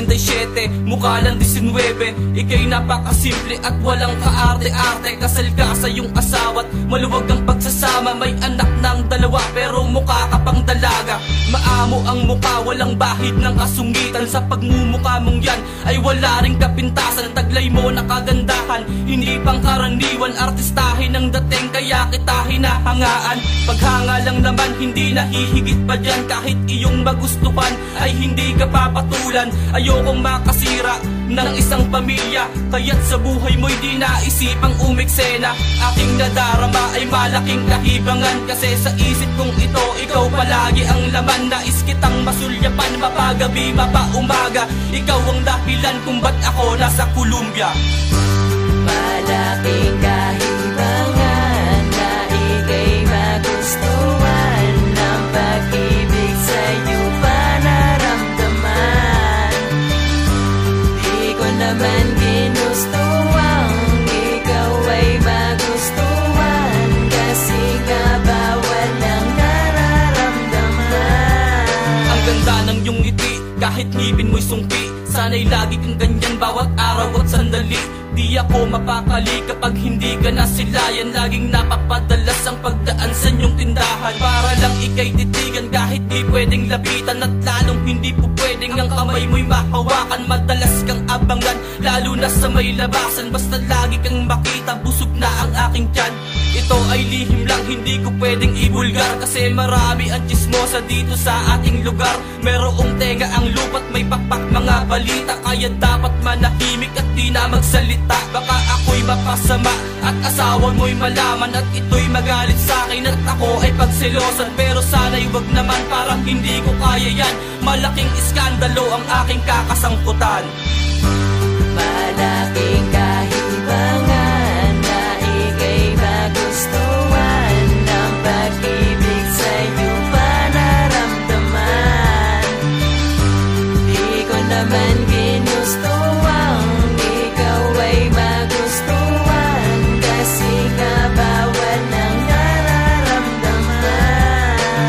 37, mukha lang 19. Ika'y napakasimple at walang kaarte-arte. Kasal ka sa iyong asawa't maluwag ang pagsasama. May anak ng 2 pero mukha ka pang dalaga. Maamo ang mukha, walang bahid ng kasungitan. Sa pagmumukha mong yan ay wala ring kapintasan. Taglay mo na kagandahan, hindi pang karaniwan. Artistahin ang dating kaya kita hinahangaan. Paghanga lang naman, hindi nahihigit pa dyan. Kahit iyong magustuhan ay hindi ka papatulan. Ayokong makasira ng isang pamilya, kaya't sa buhay mo'y di naisipang umiksena. Aking nadarama ay malaking kahibangan, kasi sa isip kong ito, ikaw palagi ang laman. Nais kitang masulyapan, mapagabi, mapaumaga. Ikaw ang dahilan kung ba't ako nasa Colombia. Malaking kahibangan na ika'y magustuhan. Ang pag-ibig sa'yo pa naramdaman. Di ko naman ginustuhan ikaw ay magustuhan, kasi nga bawal ang nararamdaman. Ang ganda ng iyong ngiti, kahit ngipin mo'y sungki. Sana'y lagi kang ganyan bawat araw at sandali. Di ako mapakali kapag hindi ka nasilayan. Laging napapadalas ang pagdaan sa inyong tindahan, para lang ika'y titigan kahit di pwedeng lapitan. At lalong hindi po pwedeng ang kamay mo'y mahawakan. Madalas kang abangan, lalo na sa may labasan. Basta lagi kang makita, busog na ang aking tiyan. Ito ay lihim lang, hindi ko pwedeng ibulgar, kasi marami ang chismosa dito sa ating lugar. Merong tenga ang lupa't may pakpak mga balita, kaya dapat manahimik at di na magsalita. Baka ako'y mapasama at asawa mo'y malaman, at ito'y magalit sa'kin at ako ay pagselosan. Pero sana'y wag naman, parang hindi ko kaya yan. Malaking iskandalo ang aking kakasangkutan. Malaking kahibangan na ika'y magustuhan. Ang pag-ibig sa'yo pa naramdaman. Di ko naman ginustuhan ikaw ay magustuhan, kasi nga bawal ang nararamdaman.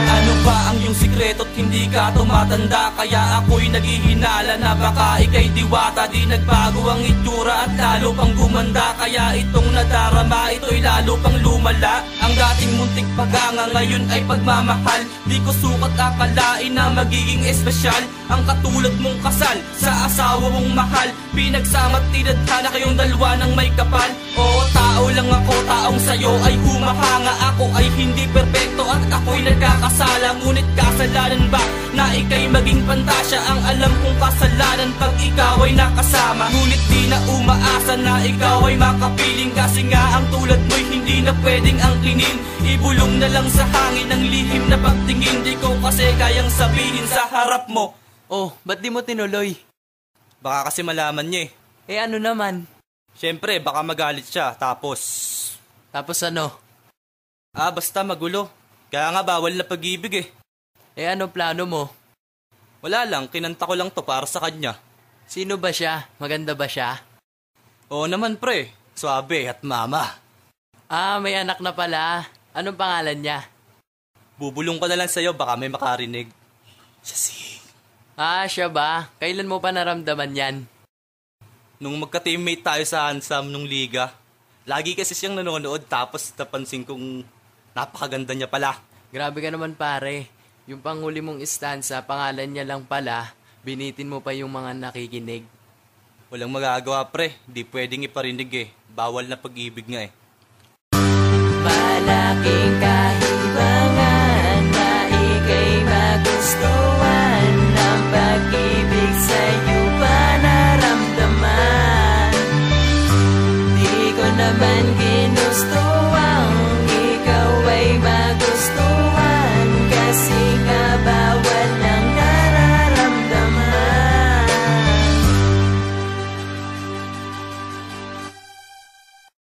Ano ba ang iyong sikreto't hindi ka tumatanda? Kaya ako'y naghihinala na baka ika'y diwata. Di nagbago ang itsura at lalo pang gumanda, kaya itong nadarama ito'y lalo pang lumala. Ang dating muntik paganga ngayon ay pagmamahal. Di ko sukat akalain na magiging espesyal ang katulad mong kasal sa asawa mong mahal. Pinagsama't tinadhana kayong dalawa ng may kapal. Oo, tao lang ako, taong sa'yo ay humahanga. Ako ay hindi perpekto at ako'y nagkakasala. Ngunit kasalanan ba na ika'y maging pantasya? Ang alam kong kasalanan pag ikaw ay nakasama. Ngunit di na umaasa na ikaw ay makapiling, kasi nga ang tulad mo'y hindi na pwedeng angkinin. Ibulong na lang sa hangin ang lihim na pagtingin. Di ko kasi kayang sabihin sa harap mo. Oh, ba't di mo tinuloy? Baka kasi malaman niya eh. Ano naman? Siyempre, baka magalit siya, tapos ano? basta magulo. Kaya nga bawal na pag-ibig eh. Ano plano mo? Wala lang, kinanta ko lang to para sa kanya. Sino ba siya? Maganda ba siya? Oo naman pre, swabe at mama. May anak na pala. Anong pangalan niya? Bubulong ko na lang sa'yo, baka may makarinig. Siya ba? Kailan mo pa naramdaman yan? Nung magka-teammate tayo sa Hansam nung liga. Lagi kasi siyang nanonood, tapos napansin kong napakaganda niya pala. Grabe ka naman pare. Yung panghuli mong istansa, pangalan niya lang pala, binitin mo pa yung mga nakikinig. Walang magagawa pre, di pwedeng iparinig eh. Bawal na pag-ibig nga eh. Malaking